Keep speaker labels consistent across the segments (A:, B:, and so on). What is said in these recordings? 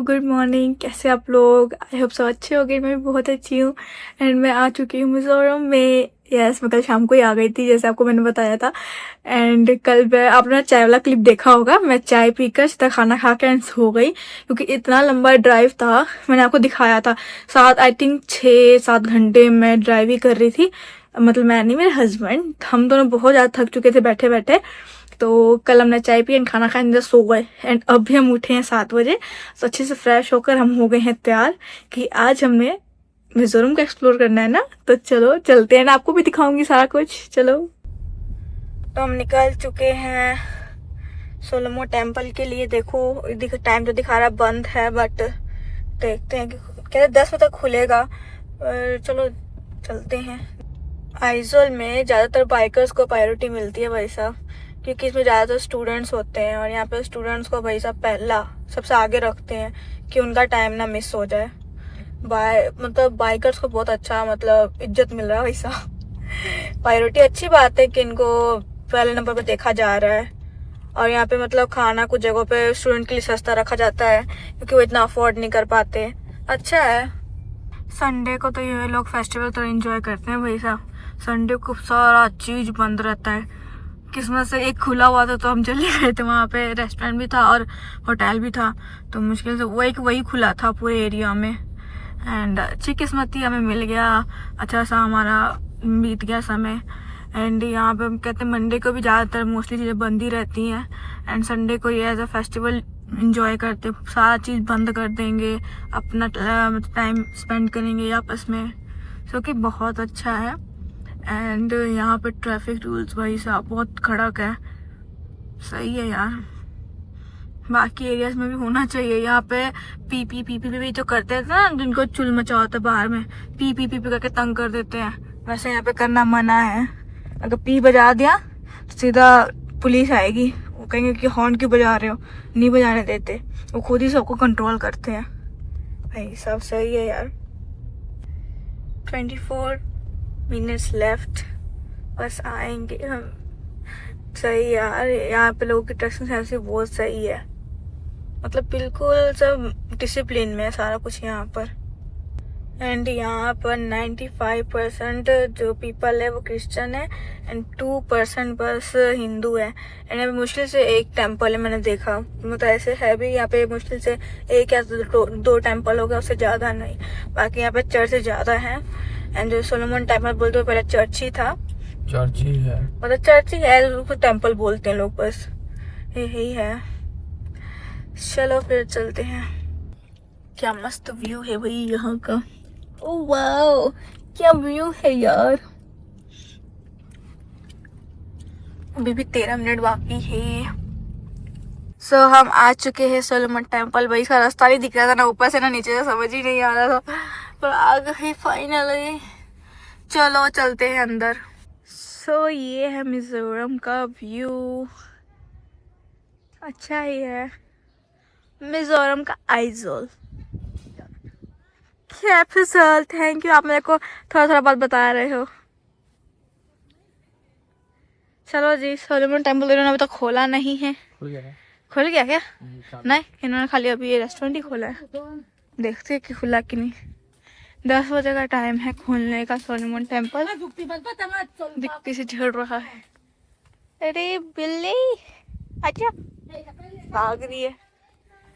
A: Good morning. कैसे आप लोग? आई होप सब अच्छे हो गए। मैं भी बहुत अच्छी हूँ। एंड मैं आ चुकी हूँ मिजोरम में। यस, मैं कल शाम को ही आ गई थी जैसे आपको मैंने बताया था। एंड कल मैं आपने चाय वाला क्लिप देखा होगा, मैं चाय पीकर सीधा खाना खा के एंड सो गई क्योंकि इतना लंबा ड्राइव था। मैंने आपको दिखाया था 6-7 घंटे मैं ड्राइव ही कर रही थी। मतलब मैं नहीं, मेरे हस्बैंड, हम दोनों बहुत ज़्यादा थक चुके थे बैठे बैठे। तो कल हमने चाय पी एंड खाना खाया एंड सो गए। एंड अभी हम उठे हैं 7 बजे। तो अच्छे से फ्रेश होकर हम हो गए हैं तैयार कि आज हमने मिजोरम का एक्सप्लोर करना है ना। तो चलो चलते हैं ना, आपको भी दिखाऊंगी सारा कुछ। चलो, तो हम निकल चुके हैं सोलोमो टेम्पल के लिए। देखो टाइम तो दिखा रहा बंद है, बट देखते हैं कि कहते 10 बजे तक खुलेगा। चलो चलते हैं। आइजोल में ज़्यादातर बाइकर्स को प्रायोरिटी मिलती है भाई साहब, क्योंकि इसमें ज़्यादातर स्टूडेंट्स होते हैं और यहाँ पे स्टूडेंट्स को भाई साहब पहला सबसे आगे रखते हैं कि उनका टाइम ना मिस हो जाए। मतलब बाइकर्स को बहुत अच्छा मतलब इज्जत मिल रहा है भाई साहब। प्रायोरिटी अच्छी बात है कि इनको पहले नंबर पे देखा जा रहा है। और यहाँ पे मतलब खाना कुछ जगहों पे स्टूडेंट के लिए सस्ता रखा जाता है क्योंकि वो इतना अफोर्ड नहीं कर पाते। अच्छा है। संडे को तो ये लोग फेस्टिवल तो एंजॉय करते हैं भाई साहब। संडे को सारा चीज बंद रहता है। किस्मत से एक खुला हुआ था तो हम चले गए थे। वहाँ पे रेस्टोरेंट भी था और होटल भी था, तो मुश्किल से वो एक वही खुला था पूरे एरिया में। एंड अच्छी किस्मत थी, हमें मिल गया। अच्छा सा हमारा बीत गया समय। एंड यहाँ पे कहते हैं मंडे को भी ज़्यादातर मोस्टली चीज़ें बंद ही रहती हैं। एंड संडे को ये एज अ फेस्टिवल इंजॉय करते, सारा चीज़ बंद कर देंगे, अपना टाइम स्पेंड करेंगे आपस में, जो कि बहुत अच्छा है। एंड यहाँ पे ट्रैफिक रूल्स भाई साहब बहुत कड़क है। सही है यार, बाकी एरियाज में भी होना चाहिए। यहाँ पे P P P P P जो करते थे ना, जिनको चुल मचा होता है बाहर में, पी पी पी पी करके तंग कर देते हैं, वैसे यहाँ पे करना मना है। अगर पी बजा दिया तो सीधा पुलिस आएगी, वो कहेंगे कि हॉर्न क्यों बजा रहे हो, नहीं बजाने देते। वो खुद ही सबको कंट्रोल करते हैं भाई साहब। सही है यार। 24 मिनट्स लेफ्ट, बस आएंगे हम। सही यार, यहाँ पे लोगों की ड्रेसिंग सेंस भी बहुत सही है। मतलब बिल्कुल सब डिसिप्लिन में है सारा कुछ यहाँ पर। एंड यहाँ पर 95% जो पीपल है वो क्रिश्चियन है एंड 2% बस हिंदू है। एंड यहाँ पे मुश्किल से एक टेम्पल है, मैंने देखा। मतलब ऐसे है भी यहाँ पे मुश्किल से एक या दो टेम्पल होगा, उससे ज़्यादा नहीं। बाकी यहाँ पे चर्च ज़्यादा है। एंड जो सोलोमन टेम्पल बोलते हैं पहले चर्च ही था। चर्च ही है, मतलब चर्च ही है, उसको टेम्पल बोलते हैं लोग, बस यही है। चलो फिर चलते हैं। क्या मस्त व्यू है भाई यहाँ का। ओह वाओ, क्या व्यू है यार। अभी भी 13 मिनट बाकी है। सो हम आ चुके हैं सोलोमन टेम्पल। भाई इसका रास्ता नहीं दिख रहा था, ना ऊपर से ना नीचे से, समझ ही नहीं आ रहा था, पर आ गए फाइनली। चलो चलते हैं अंदर। सो ये है मिजोरम का व्यू। अच्छा ही है मिजोरम का आइजोल। कैपिटल, थैंक यू, आप मेरे को थोड़ा थोड़ा बात बता रहे हो। चलो जी, सोलोमन टेम्पल इन्होंने अभी तक खोला नहीं है। खुल गया क्या? नहीं, इन्होंने खाली अभी ये रेस्टोरेंट ही खोला है। देखते हैं कि खुला कि नहीं। 10 बजे का टाइम है खोलने का सोलोमन टेम्पल। दिखती से झड़ रहा है। अरे बिल्ली अच्छा भाग रही है।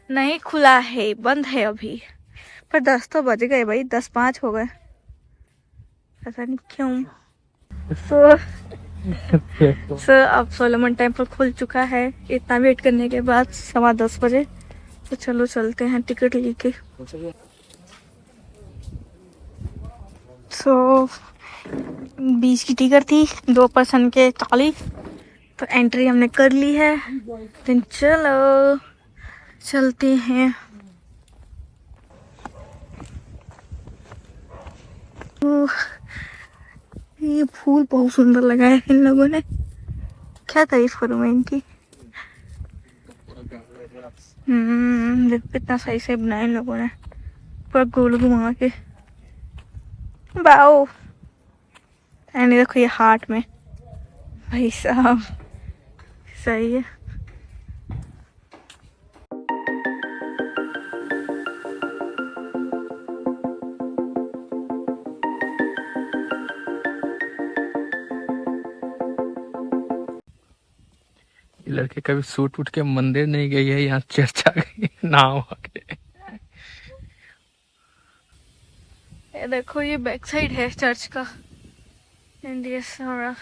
A: नहीं खुला है, बंद है अभी। पर 10 तो बज गए भाई, 10:05 हो गए, पता नहीं क्यों। सर अब सोलोमन टेम्पल खुल चुका है इतना वेट करने के बाद, 10:15 बजे। तो चलो चलते हैं टिकट लेके। सो 20 की टिकट थी, 2 पर्सन के 40। तो एंट्री हमने कर ली है, तो चलो चलते हैं। ये फूल बहुत सुंदर लगाया है इन लोगों ने, क्या तारीफ करूं मैं इनकी। देखो कितना सही से बनाया इन लोगों ने, पूरा गोल घुमा के। वाओ। एंड देखो ये हार्ट में, भाई साहब सही है।
B: लड़के कभी सूट उठ के मंदिर नहीं गई है, यहाँ चर्च आ गई नाव आके।
A: ये देखो ये बैक साइड है चर्च का। एंड ये सारा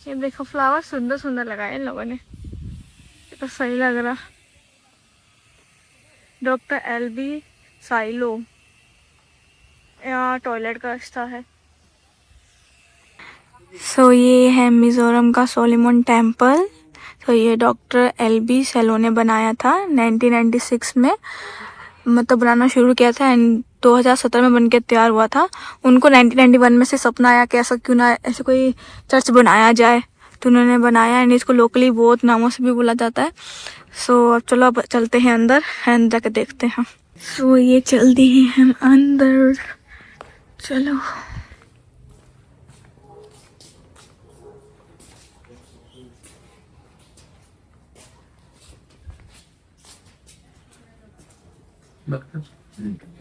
A: ये देखो फ्लावर सुंदर सुंदर लगाए इन लोगों ने, ये तो सही लग रहा। डॉक्टर LB साइलो, यहाँ टॉयलेट का रास्ता है। सो ये है मिजोरम का सोलिमन टेम्पल। तो ये डॉक्टर LB सैलो ने बनाया था 1996 में, मतलब बनाना शुरू किया था एंड 2017 में बन के तैयार हुआ था। उनको 1991 में से सपना आया कि ऐसा क्यों ना ऐसे कोई चर्च बनाया जाए, तो उन्होंने बनाया एंड इसको लोकली बहुत नामों से भी बोला जाता है। सो अब चलो अब चलते हैं अंदर एंड जाके देखते हैं। सो ये चल दिए हम अंदर, चलो।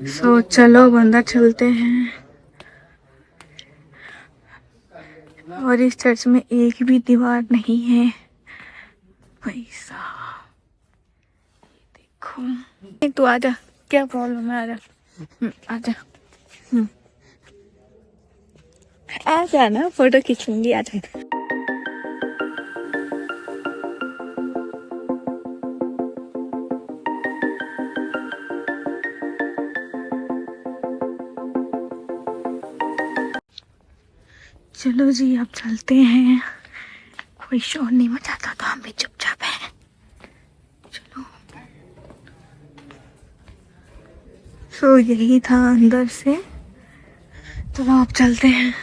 A: सो चलो अब अंदर चलते हैं। और इस चर्च में एक भी दीवार नहीं है भाई साहब, देखो। तू आजा, क्या प्रॉब्लम है, आजा आजा आजा ना, फोटो खींचूंगी, आजा। चलो जी अब चलते हैं, कोई शोर नहीं मचाता तो हम भी चुपचाप हैं। चलो। सो यही था अंदर से, चलो अब चलते हैं।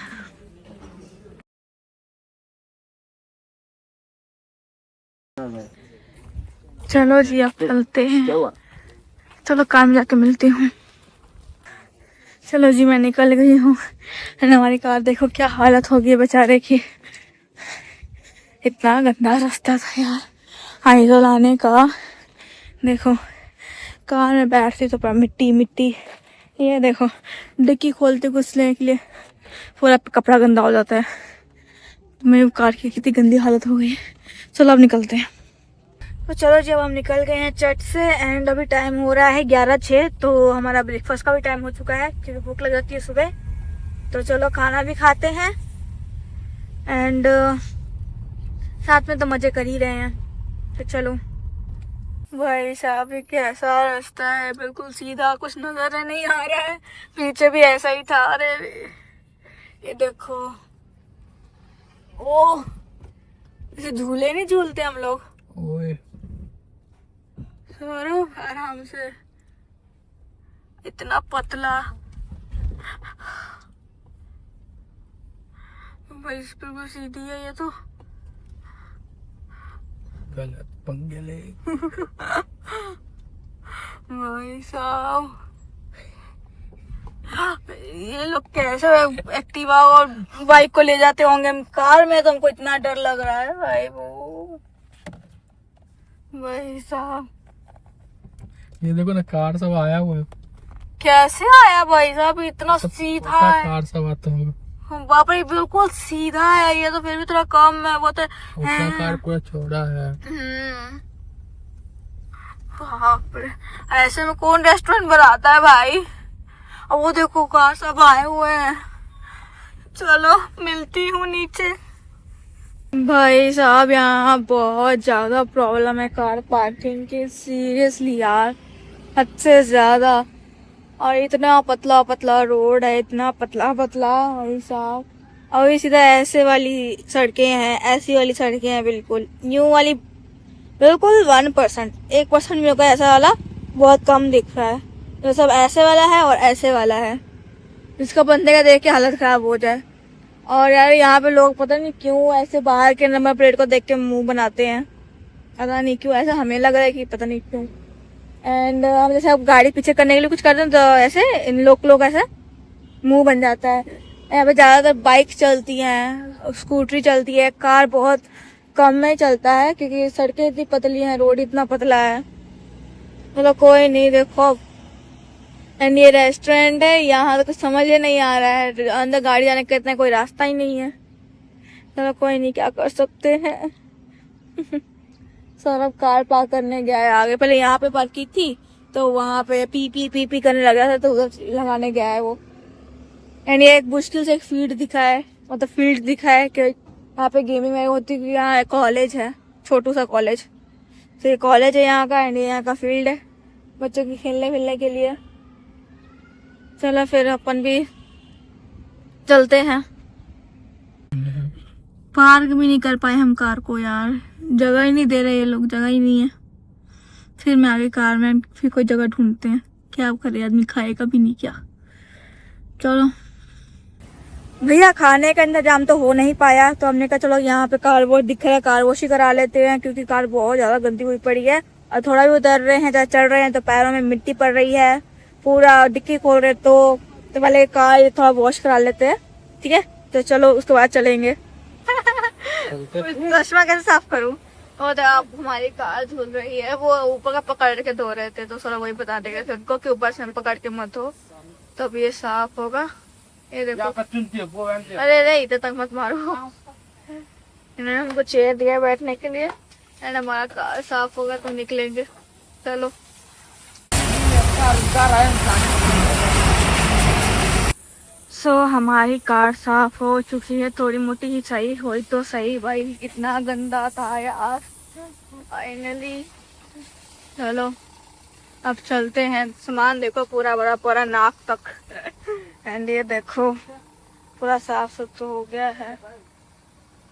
A: चलो जी अब चलते हैं, चलो कार में जाके मिलती हूँ। चलो जी मैं निकल गई हूँ। हमारी कार देखो क्या हालत हो गई है बेचारे की, इतना गंदा रास्ता था यार आइजोल आने का। देखो कार में बैठती तो पूरा मिट्टी मिट्टी, ये देखो डिक्की खोलते घुसने के लिए पूरा कपड़ा गंदा हो जाता है। मेरी कार की कितनी गंदी हालत हो गई है। चलो अब निकलते हैं। तो चलो जी अब हम निकल गए हैं चर्च से एंड अभी टाइम हो रहा है 11:06, तो हमारा ब्रेकफास्ट का भी टाइम हो चुका है क्योंकि भूख लग जाती है सुबह। तो चलो खाना भी खाते हैं एंड साथ में तो मजे कर ही रहे हैं। तो चलो। भाई साहब ये कैसा रास्ता है, बिल्कुल सीधा, कुछ नजर नहीं आ रहा है। पीछे भी ऐसा ही था। अरे ये देखो, ओ इसे झूले नहीं झूलते हम लोग।
B: ओए
A: आराम से, इतना पतला भाई, बिल्कुल सीधी है ये तो।
B: गलत पंगे ले
A: भाई साहब ये लोग कैसे एक्टिवा और बाइक को ले जाते होंगे, कार में तो हमको इतना डर लग रहा है भाई। वो भाई साहब
B: ये देखो ना, कार सब आया हुआ है।
A: कैसे आया भाई साहब, इतना सीधा है।
B: कार सब आता होगा।
A: बाप रे बिल्कुल सीधा है ये तो, फिर भी थोड़ा कम है वो तो।
B: उसका कार पूरा छोड़ा है।
A: बाप रे, ऐसे में कौन रेस्टोरेंट बनाता है भाई। और वो देखो कार सब आए हुए हैं। चलो मिलती हूँ नीचे। भाई साहब यहाँ बहुत ज्यादा प्रॉब्लम है कार पार्किंग की, सीरियसली यार, हद से ज्यादा। और इतना पतला पतला रोड है, इतना पतला पतला भाई साहब। और ये सीधा ऐसे वाली सड़कें हैं, ऐसी वाली सड़कें हैं, बिल्कुल न्यू वाली, बिल्कुल 1%, 1% मेरे को ऐसा वाला बहुत कम दिख रहा है। तो सब ऐसे वाला है और ऐसे वाला है, जिसका बंदे का देख के हालत खराब हो जाए। और यार यहाँ पे लोग पता नहीं क्यों ऐसे बाहर के नंबर प्लेट को देख के मुंह बनाते हैं, पता नहीं क्यों, ऐसा हमें लग रहा है कि पता नहीं क्यों। एंड हम जैसे अब गाड़ी पीछे करने के लिए कुछ करते हैं तो ऐसे इन लोग ऐसे मुंह बन जाता है। यहाँ पे ज्यादातर बाइक चलती हैं, स्कूटरी चलती है, कार बहुत कम में चलता है क्योंकि सड़कें इतनी पतली हैं, रोड इतना पतला है। मतलब कोई नहीं, देखो एंड ये रेस्टोरेंट है, यहाँ तो कुछ समझ ही नहीं आ रहा है, अंदर गाड़ी जाने का इतना कोई रास्ता ही नहीं है। चलो कोई नहीं, क्या कर सकते हैं। सौरभ कार पार्क करने गया है आगे, पहले यहाँ पे पार्क की थी तो वहां पे पी करने लगा था तो उधर लगाने गया है वो। एंड ये एक मुश्किल से एक फील्ड दिखा है, मतलब फील्ड दिखा है कि यहाँ पे गेमिंग में होती है। यहाँ कॉलेज है, छोटू सा कॉलेज, तो ये कॉलेज है यहाँ का। एंड यहाँ का फील्ड है बच्चों की खेलने के लिए। चलो फिर अपन भी चलते हैं। पार्क भी नहीं कर पाए हम कार को यार, जगह ही नहीं दे रहे ये लोग, जगह ही नहीं है। फिर मैं आगे कार में फिर कोई जगह ढूंढते हैं, क्या करे आदमी, खाएगा भी नहीं क्या। चलो भैया, खाने का इंतजाम तो हो नहीं पाया तो हमने कहा चलो यहाँ पे कार वॉश दिख रहा है, कार वॉश ही करा लेते हैं, क्योंकि कार बहुत ज्यादा गंदी हुई पड़ी है। और थोड़ा भी उतर रहे हैं, चढ़ रहे हैं तो पैरों में मिट्टी पड़ रही है, पूरा डिक्की खोल रहे तो पहले कार थोड़ा वॉश करा लेते हैं, ठीक है। तो चलो उसके बाद चलेंगे। चश्मा कैसे साफ करूँ? और अब हमारी कार धुल रही है, वो ऊपर का पकड़ के धो रहे थे तो थोड़ा वही बता देगा फिर उनको कि ऊपर से पकड़ के मत हो, तब ये साफ होगा। ये देखो, अरे इधर तक मत मारो। इन्होंने हमको चेयर दिया बैठने के लिए एंड हमारा कार साफ होगा तो निकलेंगे। चलो हमारी कार साफ हो चुकी है, थोड़ी मोटी ही सही हुई तो सही भाई, इतना गंदा था यार फाइनली। चलो अब चलते हैं। सामान देखो पूरा बड़ा पूरा नाक तक एंड ये देखो पूरा साफ सुथरा हो गया है।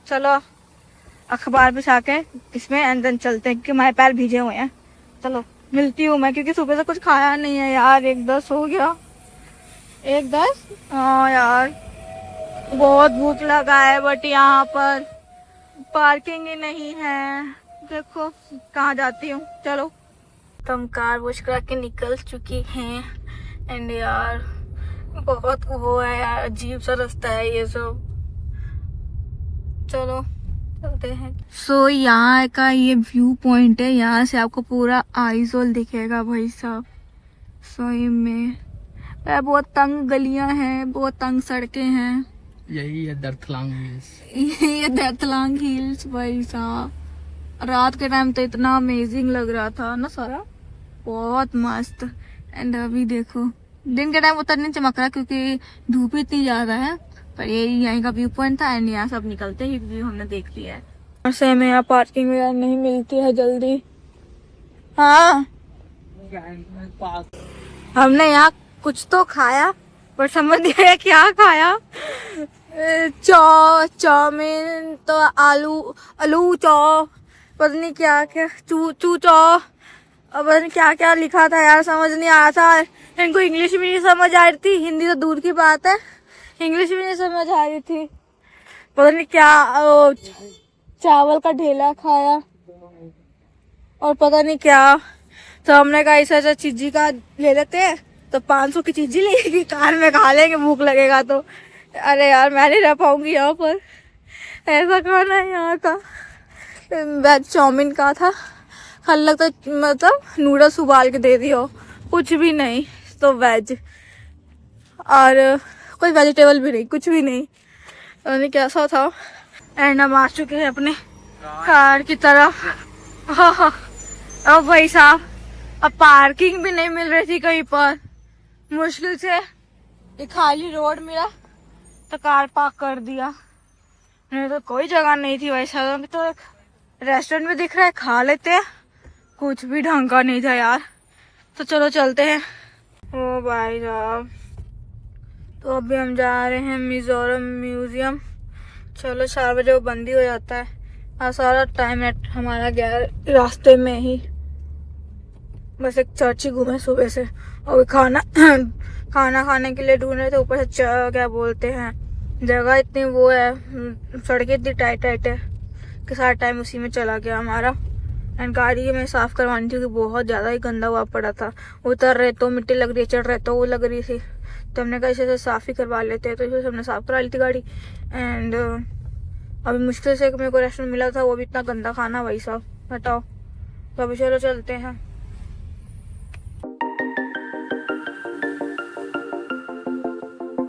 A: चलो अखबार बिछा के इसमें एंड देन चलते हैं, क्योंकि हमारे पैर भीजे हुए हैं। चलो मिलती हूँ मैं, क्योंकि सुबह से कुछ खाया नहीं है यार। 1:10 हो गया, 1:10। हाँ यार बहुत भूख लगा है, बट यहाँ पर पार्किंग ही नहीं है। देखो कहाँ जाती हूँ। चलो तो हम कार वॉश करा के निकल चुकी हैं एंड यार बहुत वो है यार, अजीब सा रास्ता है ये सब। चलो चलते हैं। सो यहाँ का ये व्यू पॉइंट है, यहाँ से आपको पूरा आइजोल दिखेगा भाई साहब। सो में बहुत तंग गलियां हैं, बहुत तंग सड़कें हैं।
B: यही है दरथलांग हिल्स।
A: ये दरथलांग हिल्स भाई साहब, रात के टाइम तो इतना अमेजिंग लग रहा था ना सारा, बहुत मस्त। एंड अभी देखो दिन के टाइम उतना नहीं चमक रहा क्योंकि धूप इतनी ज्यादा है, पर ये यहीं का व्यू पॉइंट था एंड यहाँ सब निकलते ही व्यू हमने देख लिया है। और से में यहाँ पार्किंग वगैरह नहीं मिलती है जल्दी। हाँ हमने यहाँ कुछ तो खाया पर समझ नहीं आया क्या खाया। चाउमीन तो आलू चौ, पता नहीं क्या क्या चू चौ, पता नहीं क्या क्या लिखा था यार, समझ नहीं आया था। इनको इंग्लिश भी नहीं समझ आ रही थी, हिंदी तो दूर की बात है, इंग्लिश भी नहीं समझ आ रही थी। पता नहीं क्या चावल का ढेला खाया और पता नहीं क्या। तो हमने कहा ऐसा चीजी का ले लेते हैं, तो 500 की चीजी लेगी, कार में खा लेंगे, भूख लगेगा तो। अरे यार मैं नहीं रह पाऊंगी यहाँ पर, ऐसा खाना है यहाँ का। वेज चाउमीन का था, खाली लगता मतलब नूडल्स उबाल के दे दियो, कुछ भी नहीं, तो वेज और कोई वेजिटेबल भी नहीं, कुछ भी नहीं, नहीं कैसा था। एंड हम आ चुके हैं अपने कार की तरफ। हाँ अब भाई साहब अब पार्किंग भी नहीं मिल रही थी कहीं पर, मुश्किल से एक खाली रोड मिला तो कार पार्क कर दिया, नहीं तो कोई जगह नहीं थी वैसा। तो एक रेस्टोरेंट भी दिख रहा है, खा लेते हैं, कुछ भी ढंग का नहीं था यार। तो चलो चलते हैं। ओ भाई साहब तो अभी हम जा रहे हैं मिजोरम म्यूजियम। चलो 4 बजे वो बंद ही हो जाता है और सारा टाइम हमारा गया रास्ते में ही, बस एक चर्च ही घूमे सुबह से। और खाना खाने के लिए ढूंढ रहे थे, ऊपर से क्या बोलते हैं जगह इतनी वो है, सड़कें इतनी टाइट है कि सारा टाइम उसी में चला गया हमारा। एंड गाड़ी में साफ करवानी थी क्योंकि बहुत ज़्यादा ही गंदा हुआ पड़ा था, उतर रहे तो मिट्टी लग रही, चढ़ रहे तो वो लग रही थी। तो हमने कहा इसे साफ ही करवा लेते हैं, तो इसे हमने साफ करा ली थी गाड़ी। एंड अभी मुश्किल से मेरे को रेस्टोरेंट मिला था, वो भी इतना गंदा खाना भाई साहब, हटाओ। तो अभी चलो चलते हैं।